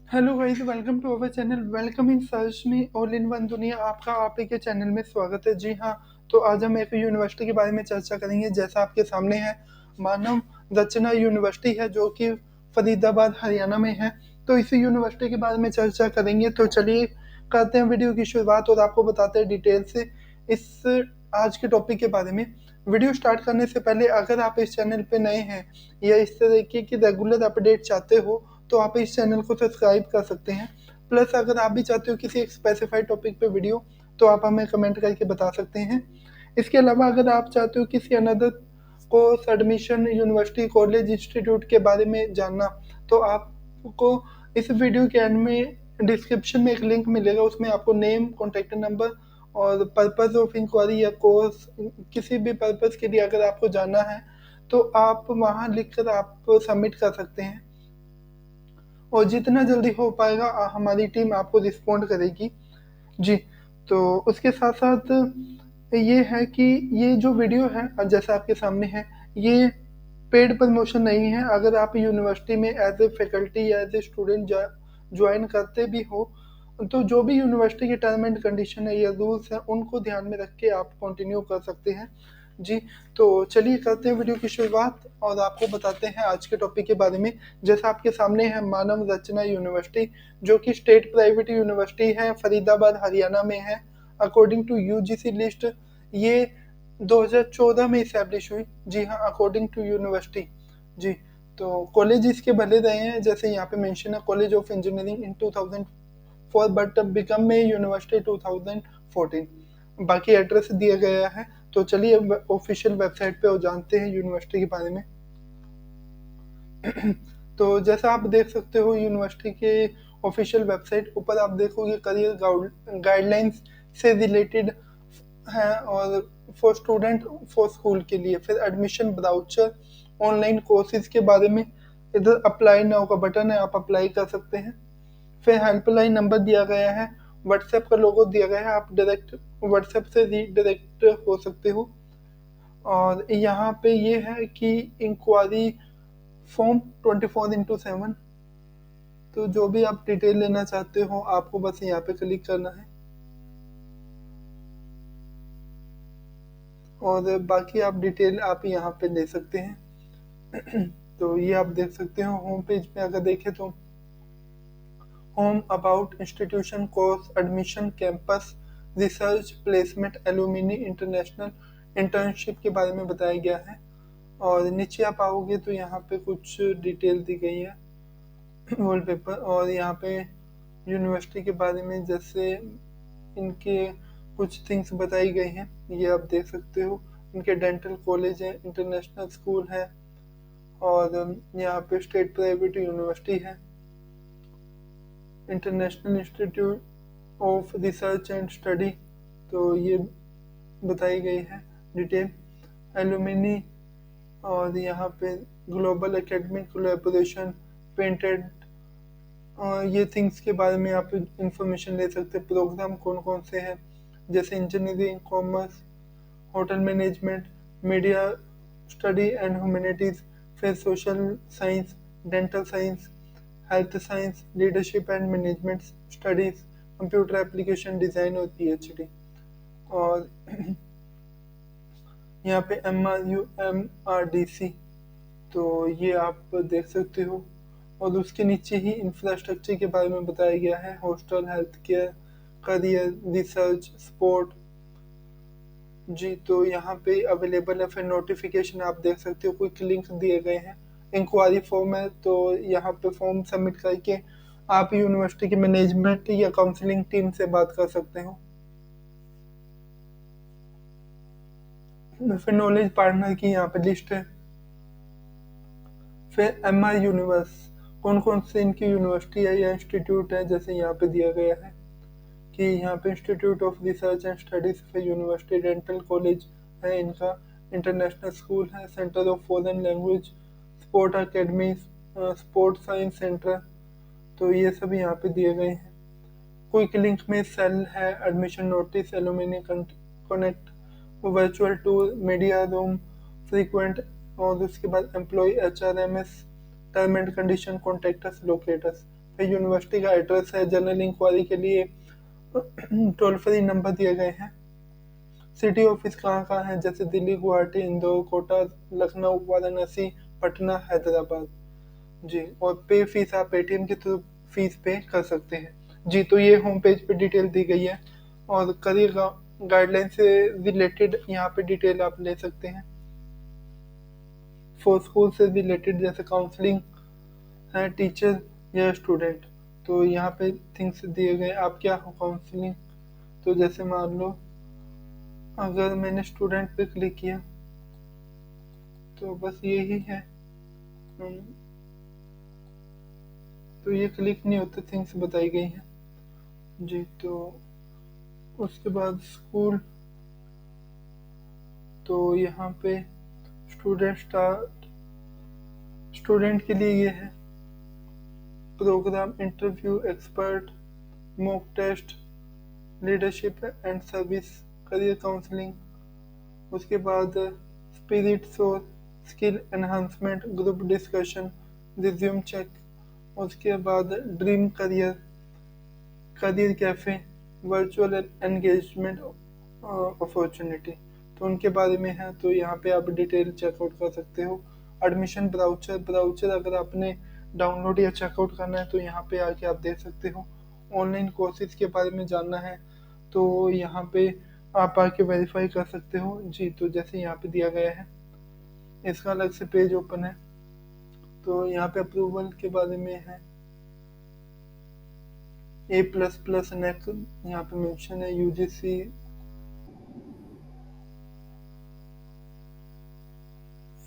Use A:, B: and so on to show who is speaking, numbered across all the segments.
A: Hello guys, welcome to our channel. Welcome in search में all in one दुनिया। आपका आप ही के चैनल में स्वागत है। जी हाँ, तो आज हम एक यूनिवर्सिटी के बारे में चर्चा करेंगे। जैसा आपके सामने है, मानव रचना यूनिवर्सिटी है जो कि फरीदाबाद हरियाणा में है। तो इसी यूनिवर्सिटी के बारे में चर्चा करेंगे। तो चलिए करते हैं वीडियो की शुरुआत और आपको बताते हैं डिटेल से इस आज के टॉपिक के बारे में। वीडियो स्टार्ट करने से पहले अगर आप इस चैनल पे नए हैं या इस तरीके की रेगुलर अपडेट चाहते हो तो आप इस चैनल को सब्सक्राइब कर सकते हैं। प्लस अगर आप भी चाहते हो किसी एक स्पेसिफाइड टॉपिक पे वीडियो, तो आप हमें कमेंट करके बता सकते हैं। इसके अलावा अगर आप चाहते हो किसी another course, admission, university, college, institute के बारे में जानना, तो आपको इस वीडियो के एंड में डिस्क्रिप्शन में एक लिंक मिलेगा। उसमें आपको नेम, कॉन्टेक्ट नंबर और पर्पज ऑफ इंक्वायरी या कोर्स, किसी भी पर्पज के लिए अगर आपको जाना है तो आप वहाँ लिखकर आप सबमिट कर सकते हैं और जितना जल्दी हो पाएगा हमारी टीम आपको रिस्पॉन्ड करेगी। जी, तो उसके साथ साथ ये है कि ये जो वीडियो है जैसा आपके सामने है, ये पेड प्रमोशन नहीं है। अगर आप यूनिवर्सिटी में एज ए फैकल्टी या एज ए स्टूडेंट ज्वाइन करते भी हो, तो जो भी यूनिवर्सिटी के टर्म एंड कंडीशन है या रूल्स हैं उनको ध्यान में रख के आप कंटिन्यू कर सकते हैं। जी, तो चलिए करते हैं वीडियो की शुरुआत और आपको बताते हैं आज के टॉपिक के बारे में। जैसा आपके सामने है, मानव रचना यूनिवर्सिटी जो कि स्टेट प्राइवेट यूनिवर्सिटी है, फरीदाबाद हरियाणा में है। अकॉर्डिंग टू यूजीसी लिस्ट ये 2014 में इस्टेब्लिश हुई। जी हाँ, अकॉर्डिंग टू यूनिवर्सिटी। जी, तो कॉलेज इसके भले रहे हैं, जैसे यहाँ पे मेंशन है college of engineering in 2004 but become में यूनिवर्सिटी 2014। बाकी एड्रेस दिया गया है। तो चलिए ऑफिशियल वेबसाइट पे और जानते हैं यूनिवर्सिटी के बारे में। तो जैसा आप देख सकते हो यूनिवर्सिटी के ऑफिशियल वेबसाइट ऊपर आप देखोगे करियर गाइडलाइंस से रिलेटेड है, और फॉर स्टूडेंट, फॉर स्कूल के लिए। फिर एडमिशन ब्राउचर, ऑनलाइन कोर्सेज के बारे में। इधर अप्लाई नाउ का बटन है, आप अप्लाई कर सकते हैं। फिर हेल्पलाइन नंबर दिया गया है, व्हाट्सएप का लोगो दिया गया है, आप डायरेक्ट व्हाट्सएप से रीडायरेक्ट हो सकते हो। और यहाँ पे ये है कि इंक्वायरी फॉर्म 24/7। तो जो भी आप डिटेल लेना चाहते हो आपको बस यहाँ पे क्लिक करना है और बाकी आप डिटेल आप यहाँ पे ले सकते हैं। तो ये आप देख सकते हो होम पेज पे अगर देखें तो home, about, institution, course, admission, campus, research, placement, alumni, international, internship के बारे में बताया गया है। और नीचे आप आओगे तो यहाँ पे कुछ डिटेल दी गई है, वॉलपेपर। और यहाँ पे यूनिवर्सिटी के बारे में जैसे इनके कुछ थिंग्स बताई गई हैं, ये आप देख सकते हो। इनके डेंटल कॉलेज है, इंटरनेशनल स्कूल है और यहाँ पे स्टेट प्राइवेट यूनिवर्सिटी है, international institute of research and study. तो ये बताई गई है डिटेल। एलुमिनी, और यहाँ पे ग्लोबल एकेडमिक कोलैबोरेशन, पेंटेड, ये थिंग्स के बारे में आप इंफॉर्मेशन ले सकते हैं। प्रोग्राम कौन कौन से हैं, जैसे engineering, commerce, hotel management, media study and humanities, फिर social science, dental science, health science, leadership and management studies, computer application design और पीएचडी। और यहाँ पे MRUMRDC, तो ये आप देख सकते हो। और उसके नीचे ही इंफ्रास्ट्रक्चर के बारे में बताया गया है, hostel, health care, career, research, sport. जी, तो यहाँ पे अवेलेबल है। फिर नोटिफिकेशन आप देख सकते हो, कुछ लिंक दिए गए हैं। इंक्वायरी फॉर्म है, तो यहाँ पे फॉर्म सबमिट करके आप यूनिवर्सिटी की मैनेजमेंट या काउंसलिंग टीम से बात कर सकते हो। फिर नॉलेज पार्टनर की यहाँ पे लिस्ट है। फिर MR यूनिवर्स, कौन कौन से इनकी यूनिवर्सिटी है या इंस्टीट्यूट है, जैसे यहाँ पे दिया गया है कि यहाँ पे institute of research and studies, फिर यूनिवर्सिटी, डेंटल कॉलेज है इनका, इंटरनेशनल स्कूल है, centre of foreign language, sport academy, sport science centre. तो ये सब यहाँ पे दिए गए हैं। क्विक लिंक में सेल है, admission notice, alumni connect, virtual tour, media room, frequent, और उसके बाद employ HRMS, term and condition, contact us, locate us. फिर यूनिवर्सिटी का एड्रेस है, जनरल इंक्वायरी के लिए टोल फ्री नंबर दिए गए हैं। सिटी ऑफिस कहाँ कहाँ है, जैसे दिल्ली, गुवाहाटी, इंदौर, कोटा, लखनऊ, वाराणसी, पटना, हैदराबाद। जी, और पे फीस आप पेटीएम के थ्रू फीस पे कर सकते हैं। जी, तो ये होम पेज पे डिटेल दी गई है, और करियर गाइडलाइन से रिलेटेड यहाँ पे डिटेल आप ले सकते हैं। फॉर स्कूल से रिलेटेड जैसे काउंसलिंग है, टीचर या स्टूडेंट, तो यहाँ पे थिंग्स दिए गए आप क्या हो काउंसलिंग। तो जैसे मान लो अगर मैंने स्टूडेंट पे क्लिक किया तो बस यही है। तो ये क्लिक नहीं होते, थिंग्स बताई गई हैं। जी, तो उसके बाद स्कूल, तो यहाँ पे स्टूडेंट के लिए ये है programme, interview, expert, mock test, leadership and service, career counselling. उसके बाद स्पिरिट्स और skill enhancement, group discussion, resume check. उसके बाद dream career, career cafe, virtual engagement opportunity, तो उनके बारे में है। तो यहाँ पे आप डिटेल चेकआउट कर सकते हो। एडमिशन ब्राउचर अगर आपने डाउनलोड या चेकआउट करना है तो यहाँ पे आके आप देख सकते हो। ऑनलाइन कोर्सेज के बारे में जानना है तो यहाँ पे आप आके वेरीफाई कर सकते हो। जी, तो जैसे यहाँ पे दिया गया है, इसका अलग से पेज ओपन है। तो यहाँ पे अप्रूवल के बारे में है, A++ नेक यहाँ पे मेंशन है, यूजीसी।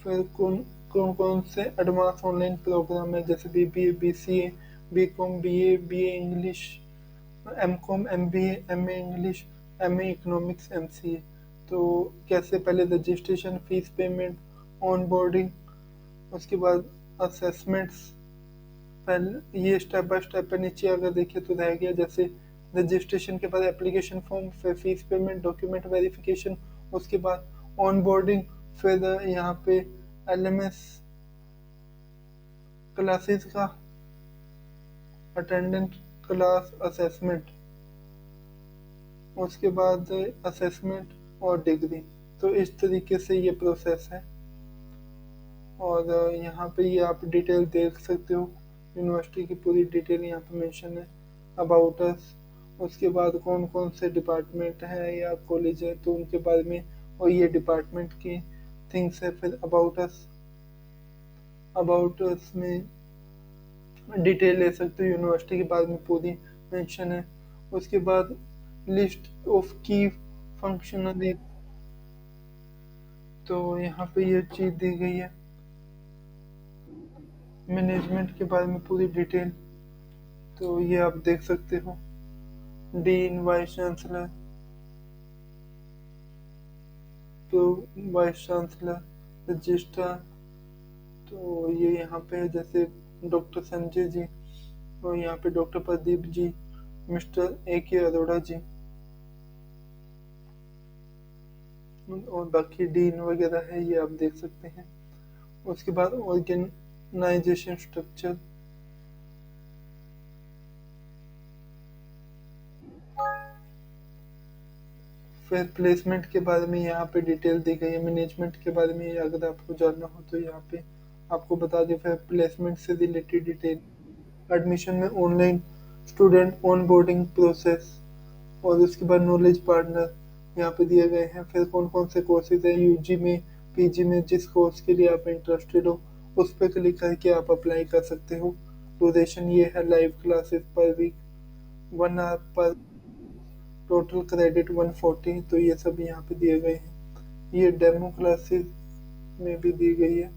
A: फिर कौन कौन कौन से एडवांस ऑनलाइन प्रोग्राम है, जैसे BBA, BCA, BCom, BA English, MCom, MBA, MA English, MA economics, MCA। तो कैसे, पहले registration, fees payment, on boarding, उसके बाद असेसमेंट्स। पहले ये स्टेप बाय स्टेप है। नीचे अगर देखिए तो रह गया, जैसे रजिस्ट्रेशन के बाद एप्लीकेशन फॉर्म, फिर फीस पेमेंट, डॉक्यूमेंट वेरिफिकेशन, उसके बाद ऑन बोर्डिंग, फिर यहाँ पे LMS क्लासेस का अटेंडेंस, क्लास असेसमेंट, उसके बाद असेसमेंट और डिग्री। तो इस तरीके से ये प्रोसेस है। और यहाँ पे ये आप डिटेल देख सकते हो, यूनिवर्सिटी की पूरी डिटेल यहाँ पे मेंशन है। अबाउट अस, उसके बाद कौन कौन से डिपार्टमेंट है या कॉलेज है तो उनके बारे में, और ये डिपार्टमेंट की थिंग्स है। फिर अबाउट अस में डिटेल ले सकते हो, यूनिवर्सिटी के बारे में पूरी मेंशन है। उसके बाद लिस्ट ऑफ की फंक्शनल, तो यहाँ पे ये चीज़ दी गई है। मैनेजमेंट के बारे में पूरी डिटेल, तो ये आप देख सकते हो। डीन, वाइस चांसलर, तो वाइस चांसलर, रजिस्ट्रार, तो ये यहाँ पे है, जैसे डॉक्टर संजय जी, और यहाँ पे doctor Pradeep ji, mister AK Arora जी, और बाकी डीन वगैरह है, ये आप देख सकते हैं। उसके बाद ऑर्गेनाइजेशन स्ट्रक्चर, फिर प्लेसमेंट के बारे में यहाँ पे डिटेल दी गई है। मैनेजमेंट के बारे में अगर आपको जानना हो तो यहाँ पे आपको बता दें। फिर प्लेसमेंट से रिलेटेड डिटेल, एडमिशन में online student on boarding process, और उसके बाद नॉलेज पार्टनर यहाँ पे दिए गए हैं। फिर कौन कौन से कोर्सेज हैं, UG में, PG में, जिस कोर्स के लिए आप इंटरेस्टेड हो उस पर क्लिक करके आप अप्लाई कर सकते हो। ड्यूरेशन ये है, live classes per week 1 hour per, total credit 140। तो ये सब यहाँ पे दिए गए हैं। ये डेमो क्लासेस में भी दी गई है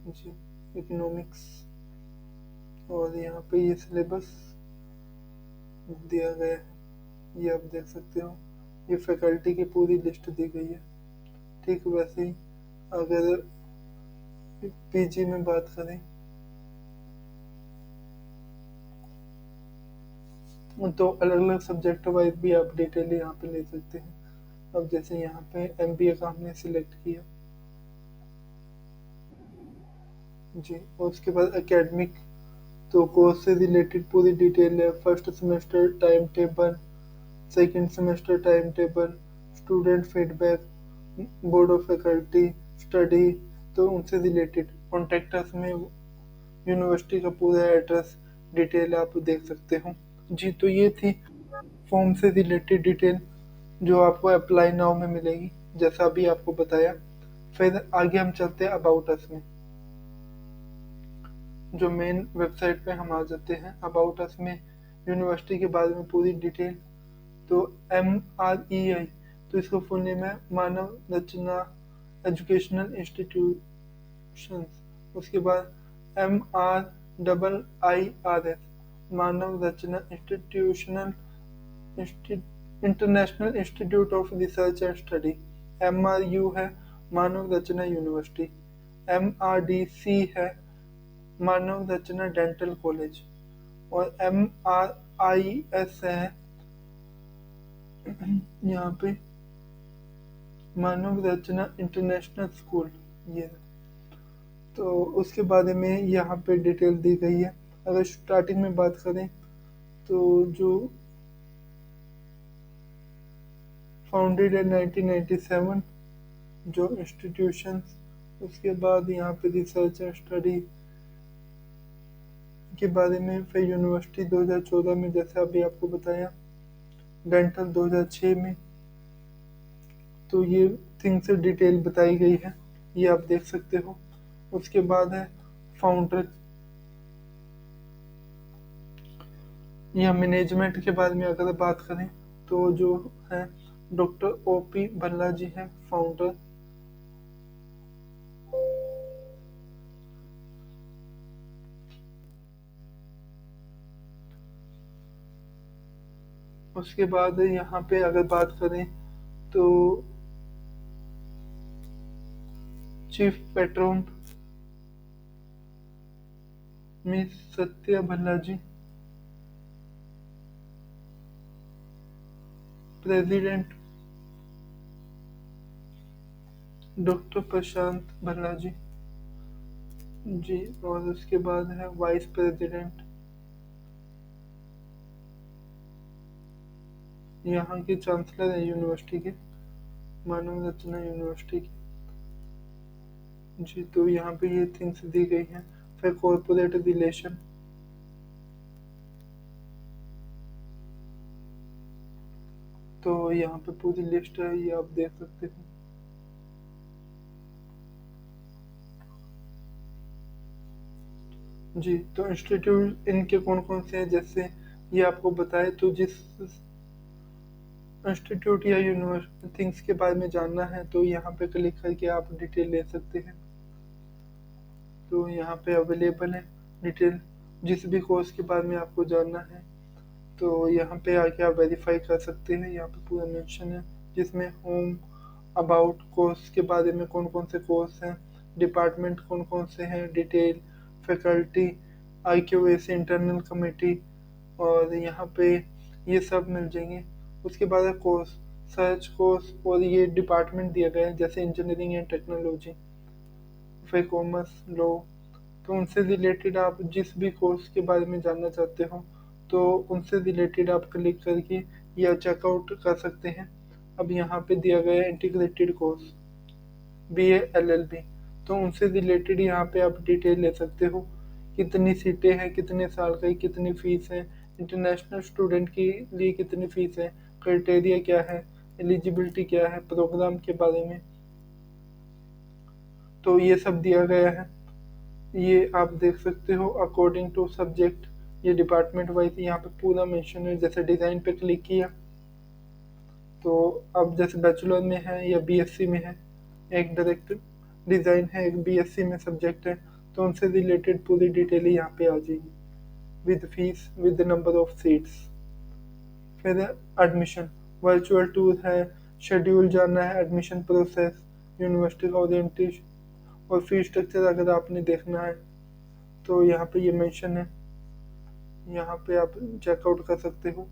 A: जी, इकोनॉमिक्स। और यहाँ पे ये सिलेबस दिया गया है, ये आप देख सकते हो। ये फैकल्टी की पूरी लिस्ट दी गई है। ठीक वैसे ही अगर PG में बात करें तो अलग अलग सब्जेक्ट वाइज भी आप डिटेल यहाँ पे ले सकते हैं। अब जैसे यहाँ पे MBA का हमने सिलेक्ट किया जी, और उसके बाद एकेडमिक तो कोर्स से रिलेटेड पूरी डिटेल है, first semester time table, second semester time table, student feedback, board of faculty, study, तो उनसे रिलेटेड कॉन्टेक्ट अस में यूनिवर्सिटी का पूरा एड्रेस डिटेल आप देख सकते हो। जी, तो ये थी फॉर्म से रिलेटेड डिटेल जो आपको अप्लाई नाउ में मिलेगी, जैसा अभी आपको बताया। फिर आगे हम चलते हैं अबाउट अस में। जो मेन वेबसाइट पे हम आ जाते हैं, अबाउट अस में यूनिवर्सिटी के बारे में पूरी डिटेल। तो MREI, तो इसका फुल नेम है मानव रचना एजुकेशनल इंस्टीट्यूशंस। उसके बाद MRIIRS, Manav Rachna institutional international institute of research and study. MRU है मानव रचना यूनिवर्सिटी। MRDC है मानव रचना डेंटल कॉलेज। और MRIS है यहाँ पे मानव रचना इंटरनेशनल स्कूल। ये तो उसके बारे में यहाँ पे डिटेल दी गई है। अगर स्टार्टिंग में बात करें तो जो फाउंडेड है 1997 जो इंस्टीट्यूशंस, उसके बाद यहाँ पे रिसर्च एंड स्टडी के बारे में। फिर यूनिवर्सिटी 2014 में, जैसे अभी आपको बताया, डेंटल 2006 में। तो ये थिंग से डिटेल बताई गई है, ये आप देख सकते हो। उसके बाद है फाउंडर या मैनेजमेंट के बारे में अगर बात करें तो जो है डॉक्टर OP भल्ला जी हैं फाउंडर। उसके बाद यहाँ पे अगर बात करें तो chief patron miss Satya Bhalla ji, president doctor Prashant Bhalla ji. जी, और उसके बाद है वाइस प्रेसिडेंट यहाँ के चांसलर है यूनिवर्सिटी के, मानव रचना यूनिवर्सिटी की। जी, तो यहाँ पे ये थिंग्स दी गई हैं। फिर कॉर्पोरेट रिलेशन, तो यहाँ पे पूरी लिस्ट है, ये आप देख सकते हो। जी, तो इंस्टीट्यूट इनके कौन कौन से हैं, जैसे ये आपको बताए। तो जिस इंस्टीट्यूट या यूनिवर्सिटी थिंग्स के बारे में जानना है तो यहाँ पे क्लिक करके आप डिटेल ले सकते हैं। तो यहाँ पे अवेलेबल है डिटेल, जिस भी कोर्स के बारे में आपको जानना है तो यहाँ पे आके आप वेरीफाई कर सकते हैं। यहाँ पे पूरा मेंशन है, जिसमें होम, अबाउट, कोर्स के बारे में कौन कौन से कोर्स हैं, डिपार्टमेंट कौन कौन से हैं, detail, faculty, IQAC internal committee, और यहाँ पे ये सब मिल जाएंगे। उसके बाद है कोर्स, सर्च कोर्स, और ये डिपार्टमेंट दिया गया है जैसे इंजीनियरिंग एंड टेक्नोलॉजी, फिर कॉमर्स, लॉ। तो उनसे रिलेटेड आप जिस भी कोर्स के बारे में जानना चाहते हो तो उनसे रिलेटेड आप क्लिक करके या चेकआउट कर सकते हैं। अब यहाँ पे दिया गया है इंटीग्रेटेड कोर्स BA LLB, तो उनसे रिलेटेड यहाँ पे आप डिटेल ले सकते हो, कितनी सीटें हैं, कितने साल का, कितनी फीस है, इंटरनेशनल स्टूडेंट के लिए कितनी फीस है, क्राइटेरिया क्या है, एलिजिबिलिटी क्या है, प्रोग्राम के बारे में। तो ये सब दिया गया है, ये आप देख सकते हो अकॉर्डिंग टू सब्जेक्ट। ये डिपार्टमेंट वाइज यहाँ पे पूरा मेंशन है। जैसे डिज़ाइन पे क्लिक किया तो अब जैसे बैचलर में है या BSc में है, एक डायरेक्ट डिज़ाइन है, एक BSc में सब्जेक्ट है, तो उनसे रिलेटेड पूरी डिटेल यहाँ पे आ जाएगी with fees, with number of seats. फिर एडमिशन, वर्चुअल टूर है, शेड्यूल जानना है, एडमिशन प्रोसेस, यूनिवर्सिटी का ओरिएंटेशन और फी स्ट्रक्चर अगर आपने देखना है तो यहाँ पे ये मेंशन है, यहाँ पे आप चेकआउट कर सकते हो।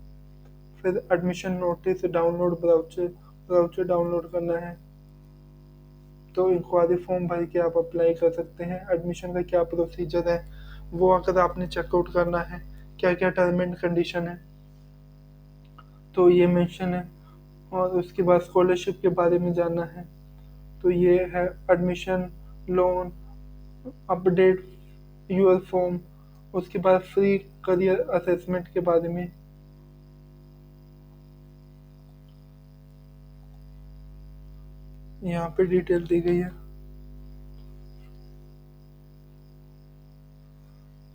A: फिर admission notice download, brochure download करना है तो इंक्वायरी फॉर्म भर के आप अप्लाई कर सकते हैं। एडमिशन का क्या प्रोसीजर है वो अगर आपने चेकआउट करना है, क्या क्या टर्म एंड कंडीशन है तो ये मेंशन है। और उसके बाद स्कॉलरशिप के बारे में जानना है तो ये है admission, loan, update your form. उसके बाद फ्री करियर असेसमेंट के बारे में, यहाँ पे डिटेल दी गई है।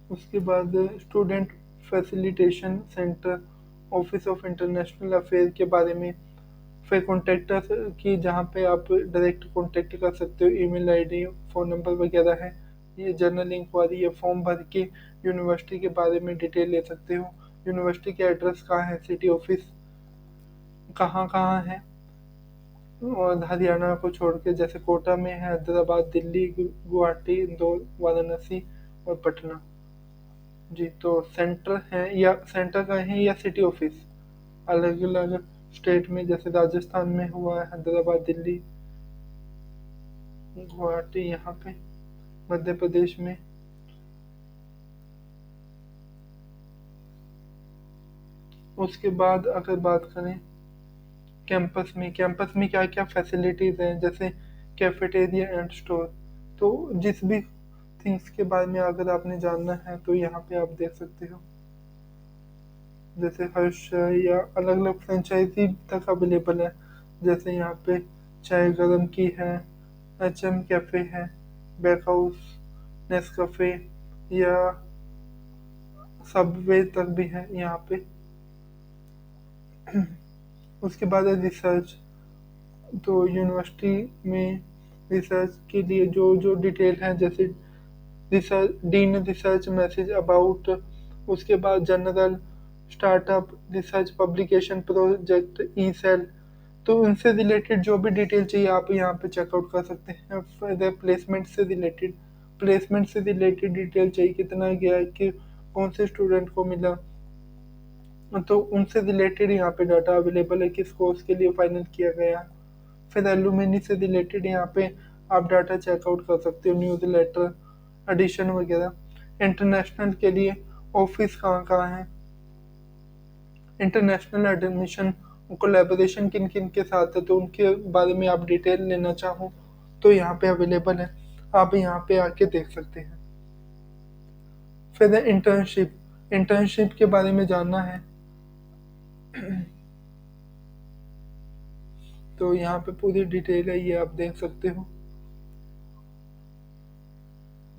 A: उसके बाद student facilitation centre, office of international affair के बारे में, फिर कॉन्टेक्ट की जहाँ पे आप डायरेक्ट कॉन्टेक्ट कर सकते हो, ईमेल आईडी, फ़ोन नंबर वगैरह है। ये जर्नल इंक्वायरी, ये फॉर्म भर के यूनिवर्सिटी के बारे में डिटेल ले सकते हो। यूनिवर्सिटी के एड्रेस कहाँ है, सिटी ऑफिस कहाँ कहाँ है, और हरियाणा को छोड़ के जैसे कोटा में है, हैदराबाद, दिल्ली, गुवाहाटी, इंदौर, वाराणसी और पटना। जी, तो सेंटर है या सेंटर का है या सिटी ऑफिस अलग अलग स्टेट में, जैसे राजस्थान में हुआ है हैदराबाद, दिल्ली, गुवाहाटी, यहाँ पे मध्य प्रदेश में। उसके बाद अगर बात करें कैंपस में क्या क्या फैसिलिटीज़ हैं, जैसे कैफेटेरिया एंड स्टोर। तो जिस भी थिंग्स के बारे में अगर आपने जानना है तो यहाँ पे आप देख सकते हो। जैसे हर्ष या अलग अलग फ्रेंचाइजी तक अवेलेबल है, जैसे यहाँ पे चाय गरम की है, HM कैफ़े है, बैक हाउस, नेस्कैफे या सबवे तक भी है यहाँ पे। उसके बाद है रिसर्च। तो यूनिवर्सिटी में रिसर्च के लिए जो जो डिटेल है, जैसे research dean research message about, उसके बाद general startup research publication project E cell. तो उनसे रिलेटेड जो भी डिटेल चाहिए आप यहाँ पे चेकआउट कर सकते हैं। फिर प्लेसमेंट से रिलेटेड डिटेल चाहिए, कितना गया कि कौन से स्टूडेंट को मिला, तो उनसे रिलेटेड यहाँ पे डाटा अवेलेबल है, किस कोर्स के लिए फाइनल किया गया। फिर एलुमिनी से रिलेटेड यहाँ पे आप डाटा चेकआउट कर सकते हो, न्यूज़ लेटर, एडिशन वगैरह। इंटरनेशनल के लिए ऑफिस कहाँ कहाँ है, इंटरनेशनल एडमिशन कोलैबोरेशन किन किन के साथ है, तो उनके बारे में आप डिटेल लेना चाहो तो यहाँ पे अवेलेबल है, आप यहाँ पे आके देख सकते हैं। फिर इंटर्नशिप के बारे में जानना है तो यहाँ पे पूरी डिटेल है, ये आप देख सकते हो,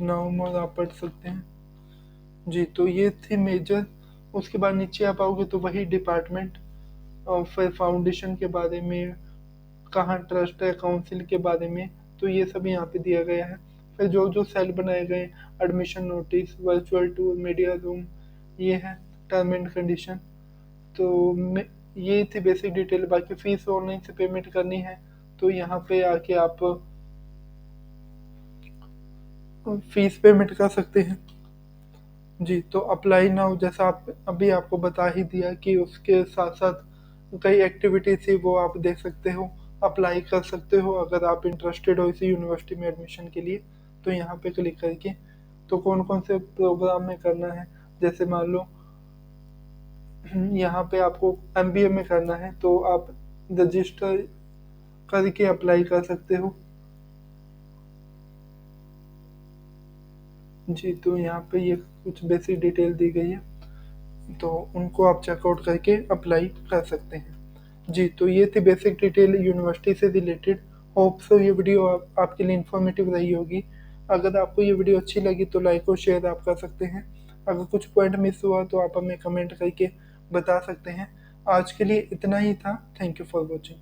A: नाम और आप पढ़ सकते हैं। जी, तो ये थी मेजर। उसके बाद नीचे आप आओगे तो वही डिपार्टमेंट और फिर फाउंडेशन के बारे में, कहाँ ट्रस्ट है, काउंसिल के बारे में, तो ये सब यहाँ पे दिया गया है। फिर जो जो सेल बनाए गए, admission notice, virtual tour, media room, ये है टर्म एंड कंडीशन। तो ये थी बेसिक डिटेल। बाकी फीस ऑनलाइन से पेमेंट करनी है तो यहाँ पे आके आप फीस पेमेंट कर सकते हैं। जी, तो अप्लाई नाउ जैसा आप अभी आपको बता ही दिया कि उसके साथ साथ कई एक्टिविटीज थी वो आप देख सकते हो, अप्लाई कर सकते हो अगर आप इंटरेस्टेड हो इसी यूनिवर्सिटी में एडमिशन के लिए। तो यहाँ पे क्लिक करके तो कौन कौन से प्रोग्राम में करना है, जैसे मान लो यहाँ पे आपको MBA में करना है तो आप रजिस्टर करके अप्लाई कर सकते हो। जी, तो यहाँ पे ये कुछ बेसिक डिटेल दी गई है तो उनको आप चेकआउट करके अप्लाई कर सकते हैं। जी, तो ये थी बेसिक डिटेल यूनिवर्सिटी से रिलेटेड। होप सो ये वीडियो आपके लिए इन्फॉर्मेटिव रही होगी। अगर आपको ये वीडियो अच्छी लगी तो लाइक और शेयर आप कर सकते हैं। अगर कुछ पॉइंट मिस हुआ तो आप हमें कमेंट करके बता सकते हैं। आज के लिए इतना ही था। Thank you for watching.